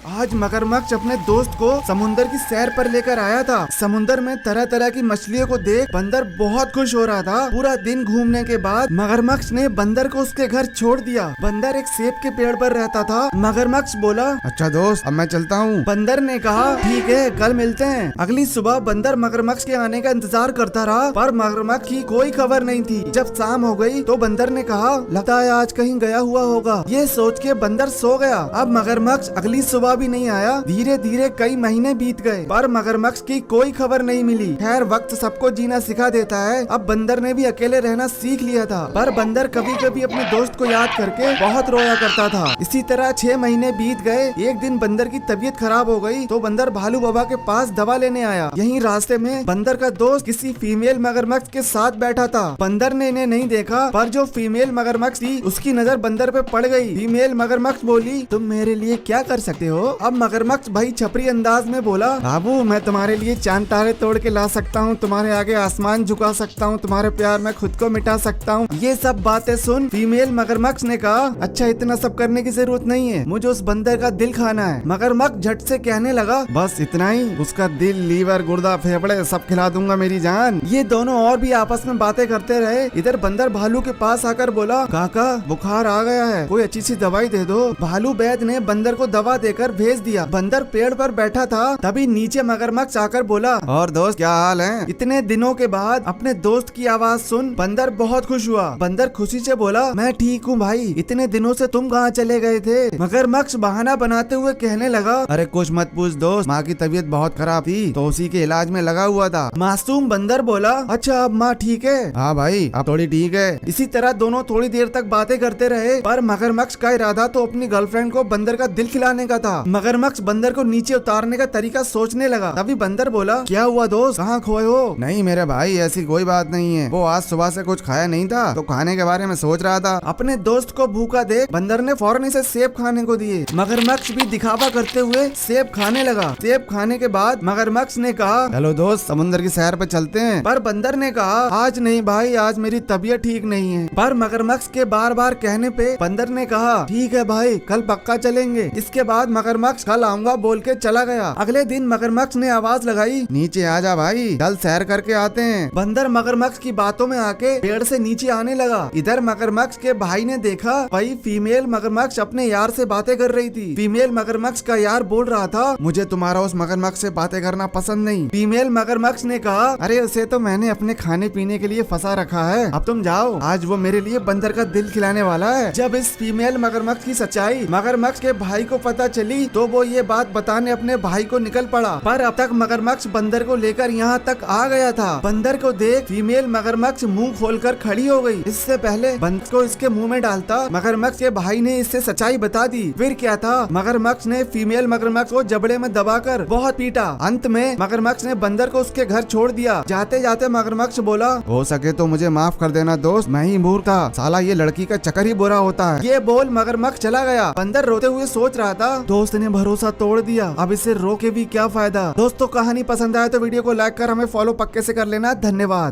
आज मगरमच्छ अपने दोस्त को समुंदर की सैर पर लेकर आया था। समुंदर में तरह तरह की मछलियों को देख बंदर बहुत खुश हो रहा था। पूरा दिन घूमने के बाद मगरमच्छ ने बंदर को उसके घर छोड़ दिया। बंदर एक सेब के पेड़ पर रहता था। मगरमच्छ बोला, अच्छा दोस्त, अब मैं चलता हूँ। बंदर ने कहा, ठीक है, कल मिलते हैं। अगली सुबह बंदर मगरमच्छ के आने का इंतजार करता रहा, पर मगरमच्छ की कोई खबर नहीं थी। जब शाम हो गई तो बंदर ने कहा, लगता है आज कहीं गया हुआ होगा। ये सोच के बंदर सो गया। अब मगरमच्छ अगली सुबह भी नहीं आया। धीरे धीरे कई महीने बीत गए, पर मगरमच्छ की कोई खबर नहीं मिली। खैर, वक्त सबको जीना सिखा देता है। अब बंदर ने भी अकेले रहना सीख लिया था, पर बंदर कभी कभी अपने दोस्त को याद करके बहुत रोया करता था। इसी तरह 6 महीने बीत गए। एक दिन बंदर की तबीयत खराब हो गई तो बंदर भालू बाबा के पास दवा लेने आया। यहीं रास्ते में बंदर का दोस्त किसी फीमेल मगरमच्छ के साथ बैठा था। बंदर ने इन्हें नहीं देखा, पर जो फीमेल मगरमच्छ थी उसकी नजर बंदर पे पड़ गई। फीमेल मगरमच्छ बोली, तुम मेरे लिए क्या कर सकते हो? अब मगरमच्छ भाई छपरी अंदाज में बोला, बाबू मैं तुम्हारे लिए चांद तारे तोड़ के ला सकता हूँ, तुम्हारे आगे आसमान झुका सकता हूँ, तुम्हारे प्यार में खुद को मिटा सकता हूँ। ये सब बातें सुन फीमेल मगरमच्छ ने कहा, अच्छा इतना सब करने की जरूरत नहीं है, मुझे उस बंदर का दिल खाना है। मगरमच्छ झट से कहने लगा, बस इतना ही? उसका दिल, लीवर, गुर्दा, फेफड़े सब खिला दूंगा मेरी जान। ये दोनों और भी आपस में बातें करते रहे। इधर बंदर भालू के पास आकर बोला, काका बुखार आ गया है, कोई अच्छी सी दवाई दे दो। भालू वैद्य ने बंदर को दवा देकर भेज दिया। बंदर पेड़ पर बैठा था, तभी नीचे मगरमच्छ आकर बोला, और दोस्त क्या हाल है? इतने दिनों के बाद अपने दोस्त की आवाज सुन बंदर बहुत खुश हुआ। बंदर खुशी से बोला, मैं ठीक हूँ भाई, इतने दिनों से तुम कहाँ चले गए थे? मगरमच्छ बहाना बनाते हुए कहने लगा, अरे कुछ मत पूछ दोस्त, माँ की तबीयत बहुत खराब थी तो उसी के इलाज में लगा हुआ था। मासूम बंदर बोला, अच्छा अब माँ ठीक है? हाँ भाई, अब थोड़ी ठीक है। इसी तरह दोनों थोड़ी देर तक बातें करते रहे, पर मगरमच्छ का इरादा तो अपनी गर्लफ्रेंड को बंदर का दिल खिलाने का था। मगरमच्छ बंदर को नीचे उतारने का तरीका सोचने लगा। तभी बंदर बोला, क्या हुआ दोस्त, कहाँ खोए हो? नहीं मेरे भाई, ऐसी कोई बात नहीं है, वो आज सुबह से कुछ खाया नहीं था तो खाने के बारे में सोच रहा था। अपने दोस्त को भूखा देख बंदर ने फौरन इसे सेब खाने को दिए। मगरमच्छ भी दिखावा करते हुए सेब खाने लगा। सेब खाने के बाद मगरमच्छ ने कहा, हेलो दोस्त, समुद्र की सैर पे चलते हैं। पर बंदर ने कहा, आज नहीं भाई, आज मेरी तबीयत ठीक नहीं है। पर मगरमच्छ के बार बार कहने पे बंदर ने कहा, ठीक है भाई, कल पक्का चलेंगे। इसके बाद मगरमच्छ कल आऊंगा बोल के चला गया। अगले दिन मगरमच्छ ने आवाज लगाई, नीचे आ जा भाई, कल सैर करके आते हैं। बंदर मगरमच्छ की बातों में आके पेड़ से नीचे आने लगा। इधर मगरमच्छ के भाई ने देखा भाई फीमेल मगरमच्छ अपने यार से बातें कर रही थी। फीमेल मगरमच्छ का यार बोल रहा था, मुझे तुम्हारा उस मगरमच्छ से बातें करना पसंद नहीं। फीमेल मगरमच्छ ने कहा, अरे उसे तो मैंने अपने खाने पीने के लिए फंसा रखा है, अब तुम जाओ, आज वो मेरे लिए बंदर का दिल खिलाने वाला है। जब इस फीमेल मगरमच्छ की सच्चाई मगरमच्छ के भाई को पता चली तो वो ये बात बताने अपने भाई को निकल पड़ा। पर अब तक मगरमच्छ बंदर को लेकर यहाँ तक आ गया था। बंदर को देख फीमेल मगरमच्छ मुंह खोलकर खड़ी हो गई। इससे पहले बंदर को इसके मुंह में डालता मगरमच्छ के भाई ने इससे सच्चाई बता दी। फिर क्या था, मगरमच्छ ने फीमेल मगरमच्छ को जबड़े में दबाकर बहुत पीटा। अंत में मगरमच्छ ने बंदर को उसके घर छोड़ दिया। जाते जाते मगरमच्छ बोला, हो सके तो मुझे माफ कर देना दोस्त, मैं ही मूर्ख था, साला ये लड़की का चक्कर ही बुरा होता है। ये बोल मगरमच्छ चला गया। बंदर रोते हुए सोच रहा था, दोस्त ने भरोसा तोड़ दिया, अब इसे रो के भी क्या फायदा। दोस्तों कहानी पसंद आए तो वीडियो को लाइक कर हमें फॉलो पक्के से कर लेना। धन्यवाद।